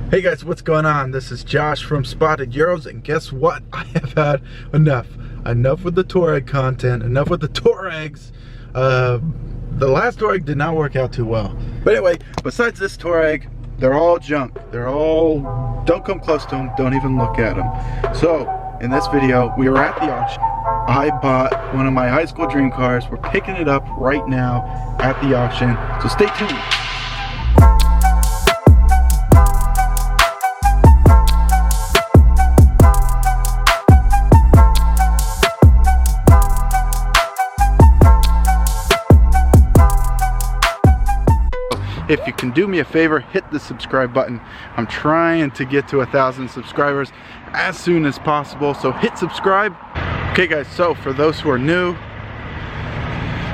Hey guys, what's going on? This is Josh from Spotted Euros, and guess what? I have had enough with the Touareg content, enough with the Touaregs. The last Touareg did not work out too well. But anyway, besides this Touareg, they're all junk. They're all, don't come close to them, don't even look at them. So, in this video, we were at the auction. I bought one of my high school dream cars. We're picking it up right now at the auction, so stay tuned. If you can do me a favor, hit the subscribe button. I'm trying to get to 1,000 subscribers as soon as possible, so hit subscribe. Okay guys, so for those who are new,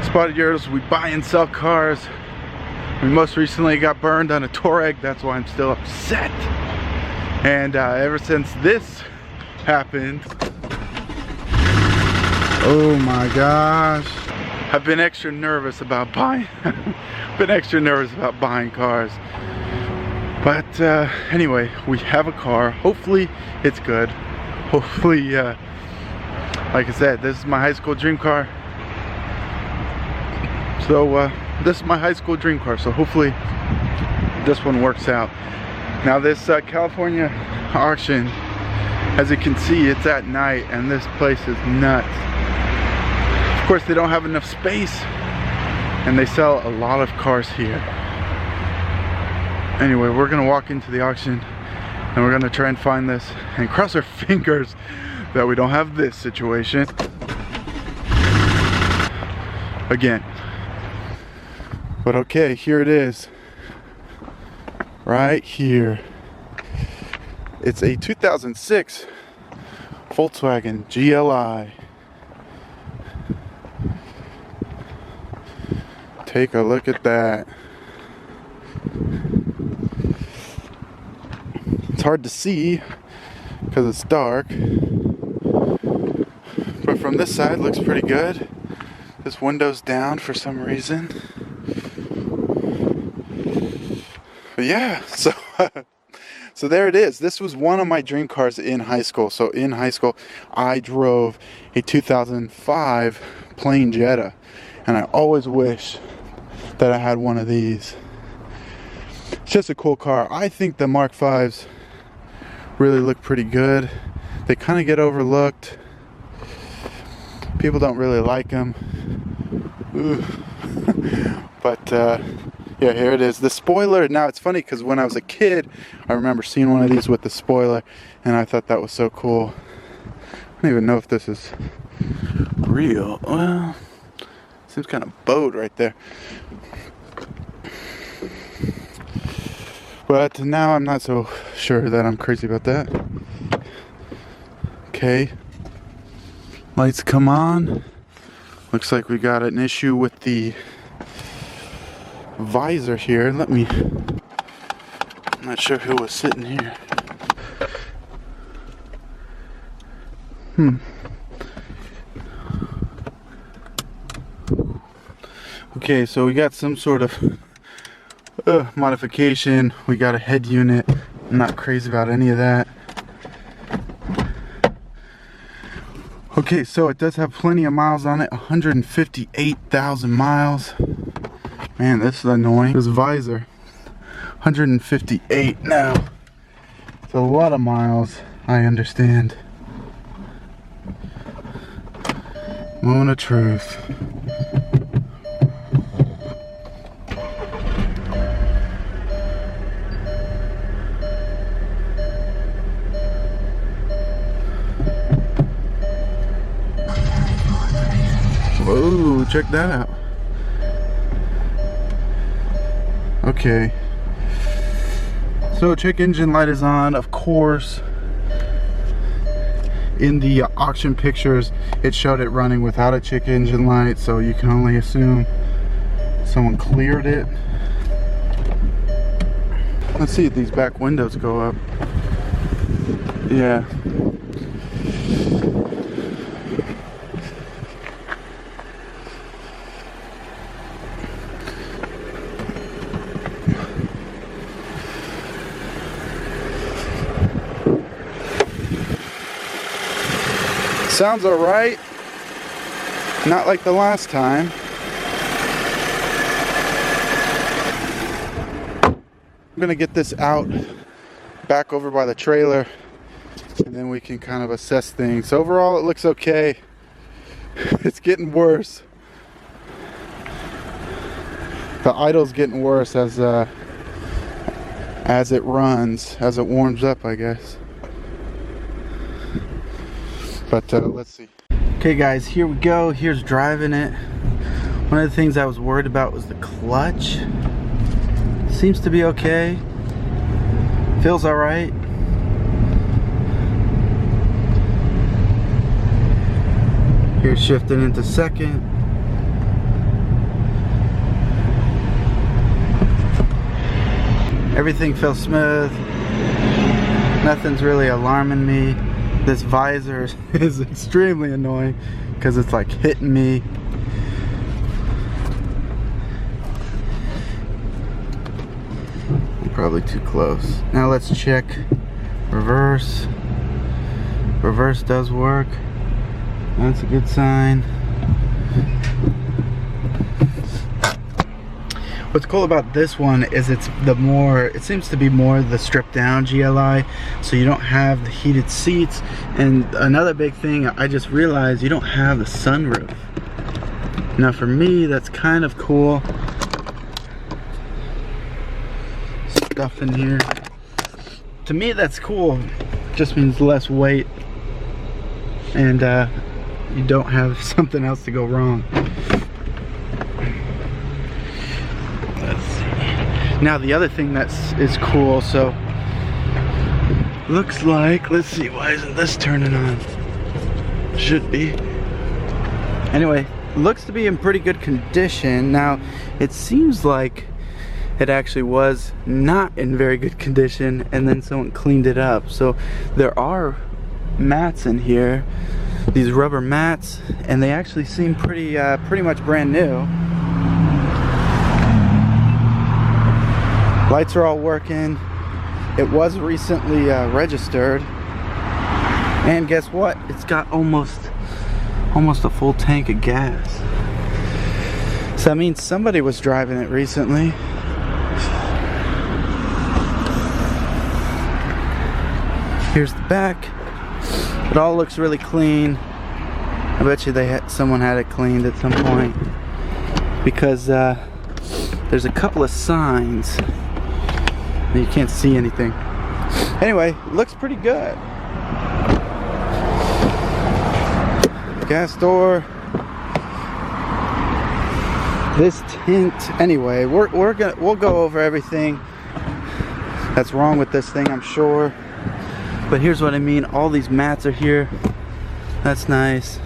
Spotted Euros, we buy and sell cars. We most recently got burned on a Touareg, that's why I'm still upset. And ever since this happened, oh my gosh, I've been extra nervous about buying cars. But anyway, we have a car. Hopefully it's good. Hopefully, like I said, this is my high school dream car. So this is my high school dream car. So hopefully this one works out. Now this California auction, as you can see, it's at night and this place is nuts. Of course, they don't have enough space and they sell a lot of cars here. Anyway, we're gonna walk into the auction and we're gonna try and find this and cross our fingers that we don't have this situation again. But okay, here it is, right here. It's a 2006 Volkswagen GLI. Take a look at that. It's hard to see because it's dark, but from this side looks pretty good. This window's down for some reason. But yeah, so so there it is. This was one of my dream cars in high school. So in high school, I drove a 2005 plain Jetta, and I always wish that I had one of these. It's just a cool car. I think the Mark V's really look pretty good. They kind of get overlooked. People don't really like them. But yeah, here it is. The spoiler, now it's funny because when I was a kid, I remember seeing one of these with the spoiler and I thought that was so cool. I don't even know if this is real. Well, seems kind of bowed right there. But now I'm not so sure that I'm crazy about that. Okay. Lights come on. Looks like we got an issue with the visor here. I'm not sure who was sitting here. Okay, so we got some sort of modification. We got a head unit. I'm not crazy about any of that. Okay, so it does have plenty of miles on it. 158,000 miles. Man, this is annoying. This visor, 158 now. It's a lot of miles, I understand. Moment of truth. Whoa, check that out. Okay. So check engine light is on, of course. In the auction pictures, it showed it running without a check engine light, so you can only assume someone cleared it. Let's see if these back windows go up. Yeah. Sounds alright. Not like the last time. I'm gonna get this out back over by the trailer, and then we can kind of assess things. Overall, it looks okay. It's getting worse. The idle's getting worse as it runs, as it warms up, I guess. But let's see. Okay guys, here we go. Here's driving it. One of the things I was worried about was the clutch. Seems to be okay. Feels all right. Here's shifting into second. Everything feels smooth. Nothing's really alarming me. This visor is extremely annoying because it's like hitting me. I'm probably too close. Now let's check reverse. Reverse does work. That's a good sign. What's cool about this one is it seems to be more the stripped down GLI, so you don't have the heated seats. And another big thing, I just realized you don't have the sunroof. Now for me, that's kind of cool. Stuff in here. To me, that's cool. Just means less weight, and you don't have something else to go wrong. Now the other thing is cool, so looks like, let's see, why isn't this turning on? Should be. Anyway, looks to be in pretty good condition. Now it seems like it actually was not in very good condition, and then someone cleaned it up. So there are mats in here, these rubber mats, and they actually seem pretty much brand new. Lights are all working. It was recently registered, and guess what? It's got almost a full tank of gas. So that means somebody was driving it recently. Here's the back. It all looks really clean. I bet you someone had it cleaned at some point, because there's a couple of signs. You can't see anything. Anyway, looks pretty good. Gas door. This tint. Anyway, we'll go over everything that's wrong with this thing, I'm sure. But here's what I mean. All these mats are here. That's nice.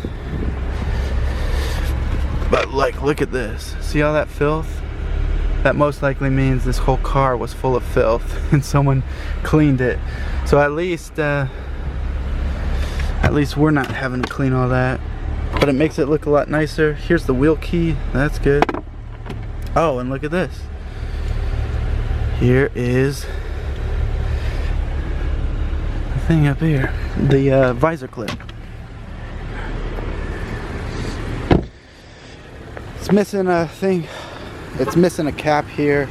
But like, look at this. See all that filth? That most likely means this whole car was full of filth and someone cleaned it. So at least we're not having to clean all that. But it makes it look a lot nicer. Here's the wheel key. That's good. Oh, and look at this. Here is the thing up here. The visor clip. It's missing a thing. It's missing a cap here.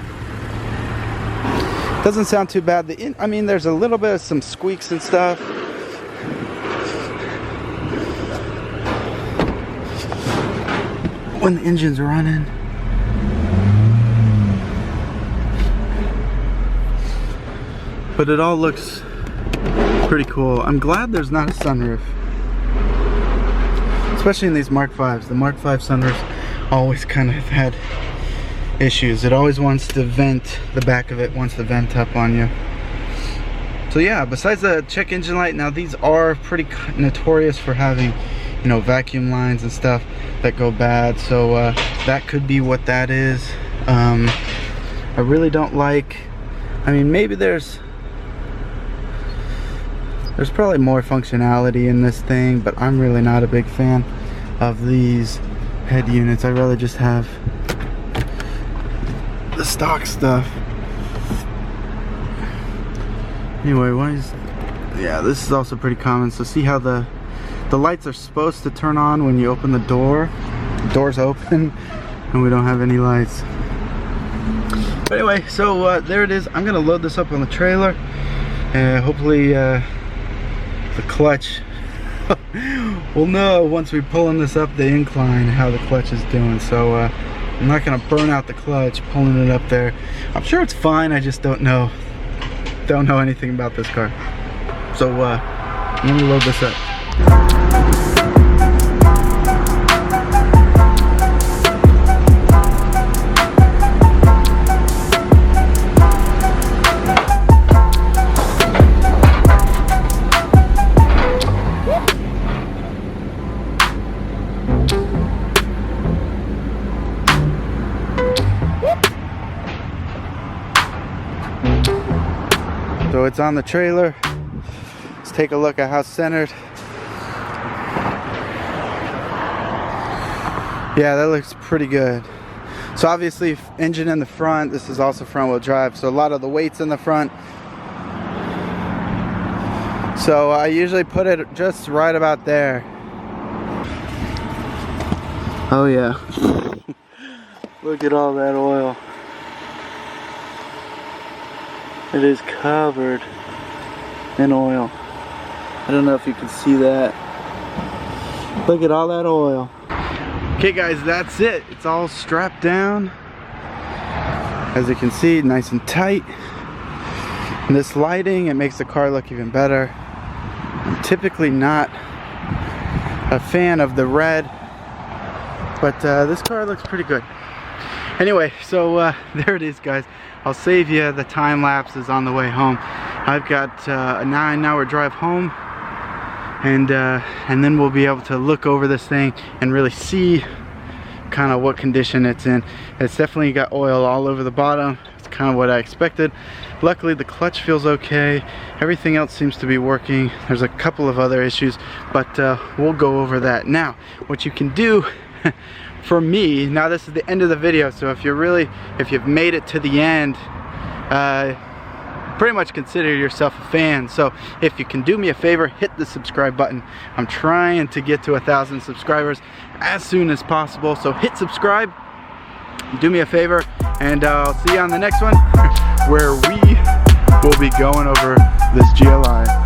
Doesn't sound too bad. I mean, there's a little bit of some squeaks and stuff. When the engine's running. But it all looks pretty cool. I'm glad there's not a sunroof. Especially in these Mark Vs. The Mark V sunroofs always kind of had issues. It always wants to vent, the back of it wants to vent up on you. So yeah, besides the check engine light, now these are pretty notorious for having, you know, vacuum lines and stuff that go bad. So that could be what that is. I really don't like, I mean, maybe there's probably more functionality in this thing, but I'm really not a big fan of these head units. I'd rather just have the stock stuff. Anyway, yeah, this is also pretty common. So see how the The lights are supposed to turn on when you open the door. The door's open and we don't have any lights. But anyway, so there it is. I'm gonna load this up on the trailer and hopefully the clutch we'll know once we pulling this up the incline how the clutch is doing. So I'm not gonna burn out the clutch pulling it up there. I'm sure it's fine, I just don't know anything about this car. So I'm gonna load this up. So it's on the trailer. Let's take a look at how centered. Yeah, that looks pretty good. So obviously engine in the front. This is also front wheel drive, so a lot of the weight's in the front. So I usually put it just right about there. Oh yeah. Look at all that oil. It is covered in oil. I don't know if you can see that. Look at all that oil. Okay guys, that's it. It's all strapped down. As you can see, nice and tight. And this lighting, it makes the car look even better. I'm typically not a fan of the red, but this car looks pretty good. Anyway, so there it is guys. I'll save you the time lapses on the way home. I've got a 9-hour drive home, and then we'll be able to look over this thing and really see kind of what condition it's in. It's definitely got oil all over the bottom. It's kind of what I expected. Luckily the clutch feels okay. Everything else seems to be working. There's a couple of other issues, but we'll go over that. Now, what you can do for me, now this is the end of the video, so if you've made it to the end, pretty much consider yourself a fan. So if you can do me a favor, hit the subscribe button. I'm trying to get to 1,000 subscribers as soon as possible, so hit subscribe, do me a favor, and I'll see you on the next one where we will be going over this GLI.